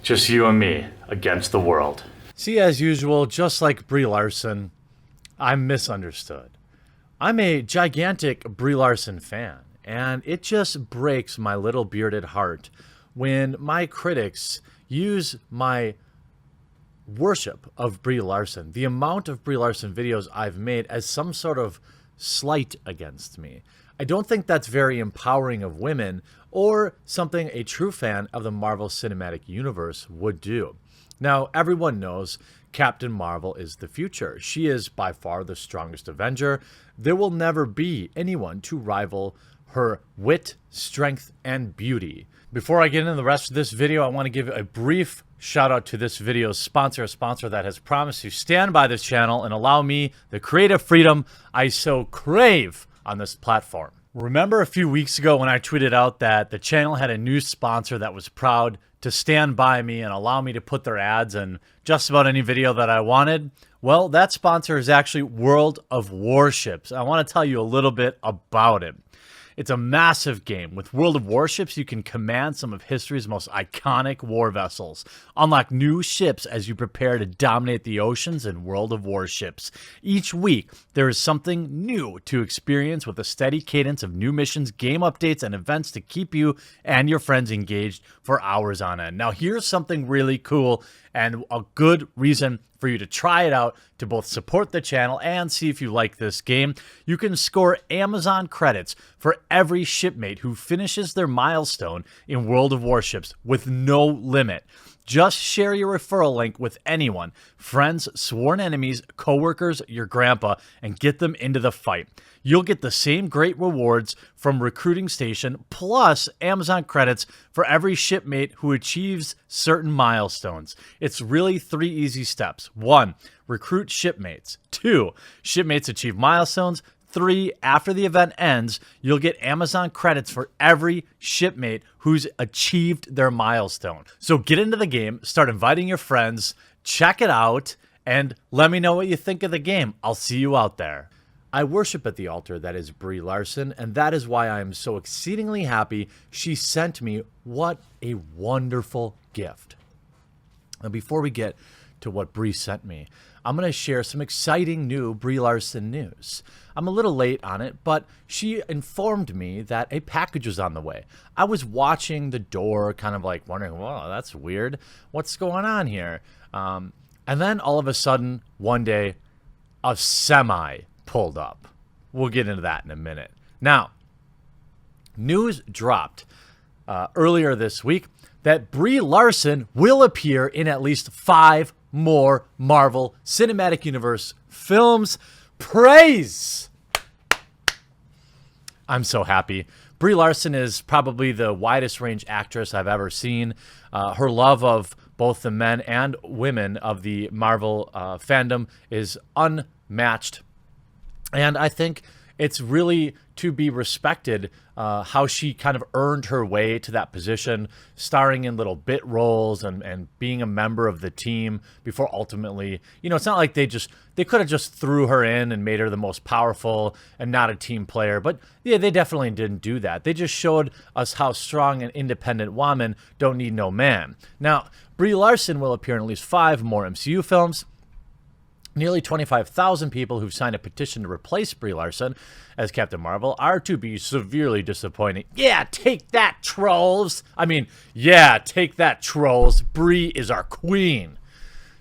Just you and me against the world. See, as usual, just like Brie Larson, I'm misunderstood. I'm a gigantic Brie Larson fan, and it just breaks my little bearded heart when my critics use my worship of Brie Larson, the amount of Brie Larson videos I've made, as some sort of slight against me. I don't think that's very empowering of women or something a true fan of the Marvel Cinematic Universe would do. Now, everyone knows Captain Marvel is the future. She is by far the strongest Avenger. There will never be anyone to rival her wit, strength, and beauty. Before I get into the rest of this video, I want to give a brief shout out to this video's sponsor, a sponsor that has promised to stand by this channel and allow me the creative freedom I so crave on this platform. Remember a few weeks ago when I tweeted out that the channel had a new sponsor that was proud to stand by me and allow me to put their ads in just about any video that I wanted? Well, that sponsor is actually World of Warships. I want to tell you a little bit about it. It's a massive game. With World of Warships, you can command some of history's most iconic war vessels. Unlock new ships as you prepare to dominate the oceans in World of Warships. Each week, there is something new to experience with a steady cadence of new missions, game updates, and events to keep you and your friends engaged for hours on end. Now, here's something really cool and a good reason for you to try it out to both support the channel and see if you like this game. You can score Amazon credits for every shipmate who finishes their milestone in World of Warships with no limit. Just share your referral link with anyone, friends, sworn enemies, coworkers, your grandpa, and get them into the fight. You'll get the same great rewards from Recruiting Station, plus Amazon credits for every shipmate who achieves certain milestones. It's really 3 easy steps. 1, recruit shipmates. 2, shipmates achieve milestones. 3, after the event ends, you'll get Amazon credits for every shipmate who's achieved their milestone. So get into the game, start inviting your friends, check it out, and let me know what you think of the game. I'll see you out there. I worship at the altar that is Brie Larson, and that is why I am so exceedingly happy she sent me what a wonderful gift. Now, before we get to what Brie sent me, I'm going to share some exciting new Brie Larson news. I'm a little late on it, but she informed me that a package was on the way. I was watching the door, kind of like wondering, whoa, that's weird. What's going on here? And then all of a sudden, one day, a semi pulled up. We'll get into that in a minute. Now, news dropped earlier this week that Brie Larson will appear in at least 5 more Marvel Cinematic Universe films. Praise! I'm so happy. Brie Larson is probably the widest range actress I've ever seen. Her love of both the men and women of the Marvel fandom is unmatched. And I think it's really to be respected how she kind of earned her way to that position, starring in little bit roles and being a member of the team before ultimately, it's not like they could have just threw her in and made her the most powerful and not a team player. But yeah, they definitely didn't do that. They just showed us how strong an independent woman don't need no man. Now, Brie Larson will appear in at least 5 more MCU films. Nearly 25,000 people who've signed a petition to replace Brie Larson as Captain Marvel are to be severely disappointed. Yeah, take that, trolls. Take that, trolls. Brie is our queen.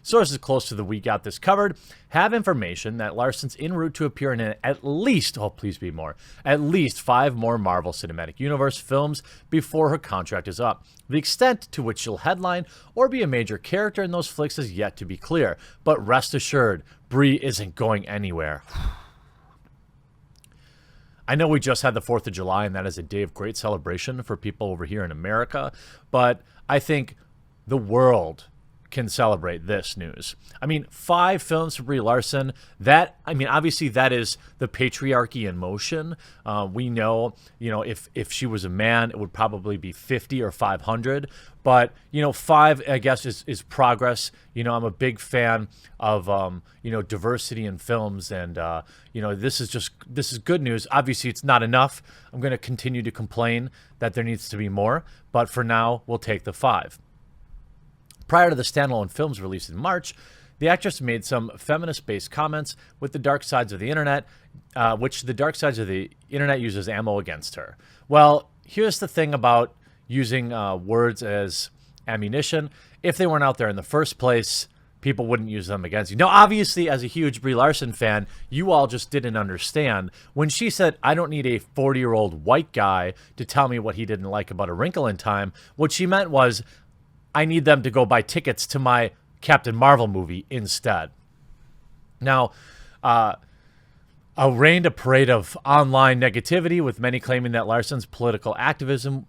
Sources close to the We Got This Covered have information that Larson's en route to appear in at least 5 more Marvel Cinematic Universe films before her contract is up. The extent to which she'll headline or be a major character in those flicks is yet to be clear, but rest assured, Brie isn't going anywhere. I know we just had the 4th of July, and that is a day of great celebration for people over here in America, but I think the world can celebrate this news. 5 films for Brie Larson. Obviously that is the patriarchy in motion. We know, if she was a man, it would probably be 50 or 500. But, 5, I guess, is progress. I'm a big fan of, diversity in films. And, this is good news. Obviously, it's not enough. I'm going to continue to complain that there needs to be more. But for now, we'll take the 5. Prior to the standalone film's release in March, the actress made some feminist-based comments with the dark sides of the internet, which the dark sides of the internet uses ammo against her. Well, here's the thing about using words as ammunition. If they weren't out there in the first place, people wouldn't use them against you. Now, obviously, as a huge Brie Larson fan, you all just didn't understand. When she said, I don't need a 40-year-old white guy to tell me what he didn't like about A Wrinkle in Time, what she meant was, I need them to go buy tickets to my Captain Marvel movie instead. Now, reigned a parade of online negativity, with many claiming that Larson's political activism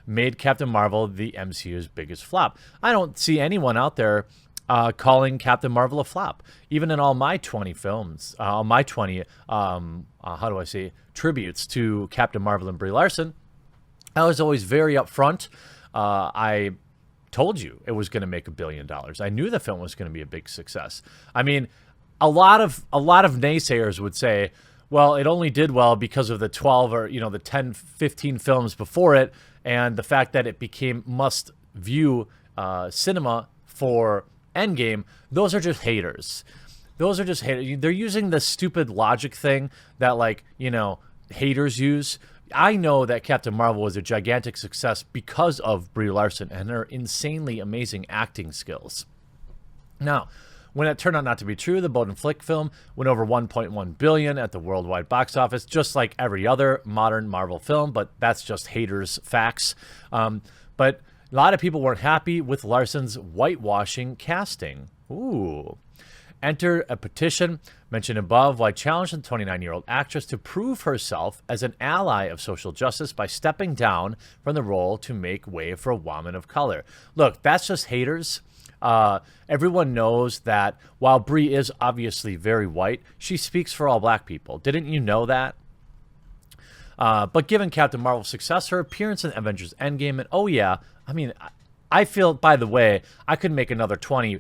made Captain Marvel the MCU's biggest flop. I don't see anyone out there calling Captain Marvel a flop. Even in all my 20 films, all my 20, tributes to Captain Marvel and Brie Larson, I was always very upfront. I told you it was going to make $1 billion. I knew the film was going to be a big success. I mean, a lot of naysayers would say, well, it only did well because of the 12 or, the 10, 15 films before it, and the fact that it became must-view cinema for Endgame. Those are just haters. They're using the stupid logic thing that, haters use. I know that Captain Marvel was a gigantic success because of Brie Larson and her insanely amazing acting skills. Now, when it turned out not to be true, the Bowden Flick film went over $1.1 billion at the worldwide box office, just like every other modern Marvel film, but that's just haters' facts. But a lot of people weren't happy with Larson's whitewashing casting. Ooh. Enter a petition mentioned above, why challenge the 29-year-old actress to prove herself as an ally of social justice by stepping down from the role to make way for a woman of color. Look, that's just haters. Everyone knows that while Brie is obviously very white, she speaks for all black people. Didn't you know that? But given Captain Marvel's success, her appearance in Avengers Endgame, and I feel, by the way, I could make another 20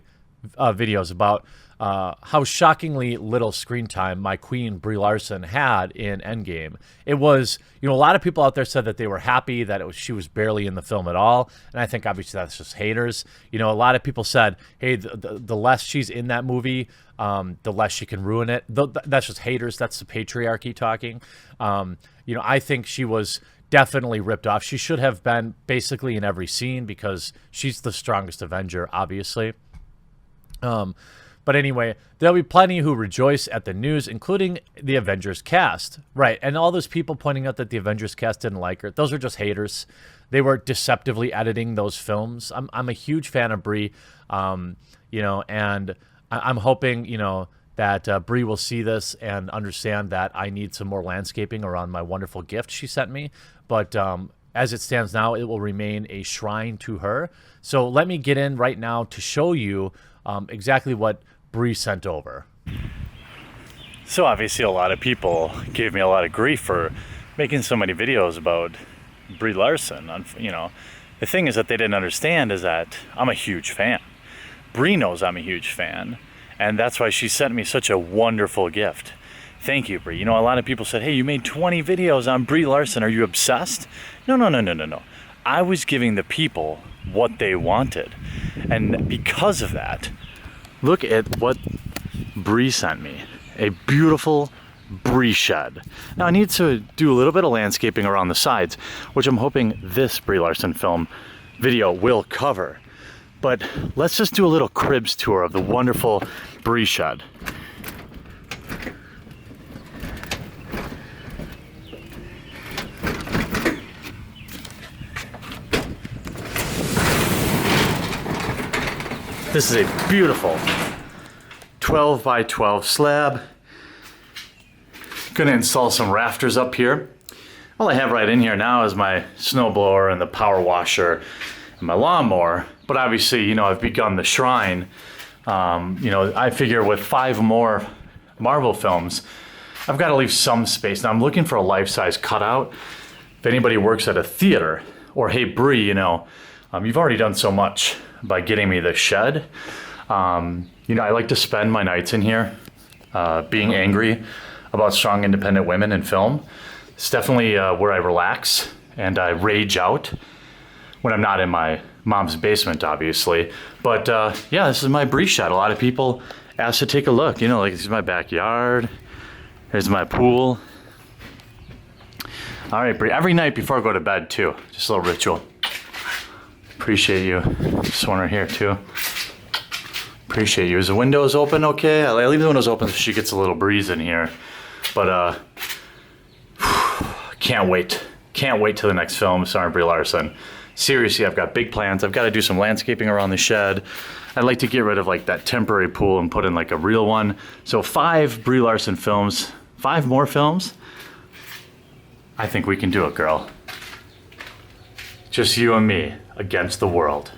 videos about how shockingly little screen time my queen Brie Larson had in Endgame. It was, a lot of people out there said that they were happy that she was barely in the film at all, and I think obviously that's just haters. A lot of people said, hey, the less she's in that movie, the less she can ruin it. That's just haters. That's the patriarchy talking. I think she was definitely ripped off. She should have been basically in every scene because she's the strongest Avenger, obviously. But anyway, there'll be plenty who rejoice at the news, including the Avengers cast. Right, and all those people pointing out that the Avengers cast didn't like her, those are just haters. They were deceptively editing those films. I'm a huge fan of Brie, and I'm hoping, that Brie will see this and understand that I need some more landscaping around my wonderful gift she sent me. But as it stands now, it will remain a shrine to her. So let me get in right now to show you exactly what Brie sent over. So obviously a lot of people gave me a lot of grief for making so many videos about Brie Larson. The thing is that they didn't understand is that I'm a huge fan. Brie knows I'm a huge fan, and that's why she sent me such a wonderful gift. Thank you, Brie. A lot of people said, hey, you made 20 videos on Brie Larson. Are you obsessed? No. I was giving the people what they wanted. And because of that, look at what Brie sent me. A beautiful Brie shed. Now I need to do a little bit of landscaping around the sides, which I'm hoping this Brie Larson film video will cover. But let's just do a little cribs tour of the wonderful Brie shed. This is a beautiful 12 by 12 slab. Gonna install some rafters up here. All I have right in here now is my snowblower and the power washer and my lawnmower. But obviously, I've begun the shrine. I figure with 5 more Marvel films, I've got to leave some space. Now I'm looking for a life-size cutout. If anybody works at a theater, or hey Brie, you've already done so much by getting me the shed. I like to spend my nights in here being angry about strong independent women in film. It's definitely where I relax and I rage out. when I'm not in my mom's basement, obviously. But yeah, this is my Brie shot. A lot of people asked to take a look. You know, like this is my backyard. Here's my pool. All right, Brie. Every night before I go to bed too. Just a little ritual. Appreciate you. This one right here too. Appreciate you. Is the windows open okay? I leave the windows open so she gets a little breeze in here. But can't wait. Can't wait till the next film starring Brie Larson. Seriously, I've got big plans. I've got to do some landscaping around the shed. I'd like to get rid of like that temporary pool and put in like a real one. So 5 Brie Larson films, 5 more films. I think we can do it, girl. Just you and me against the world.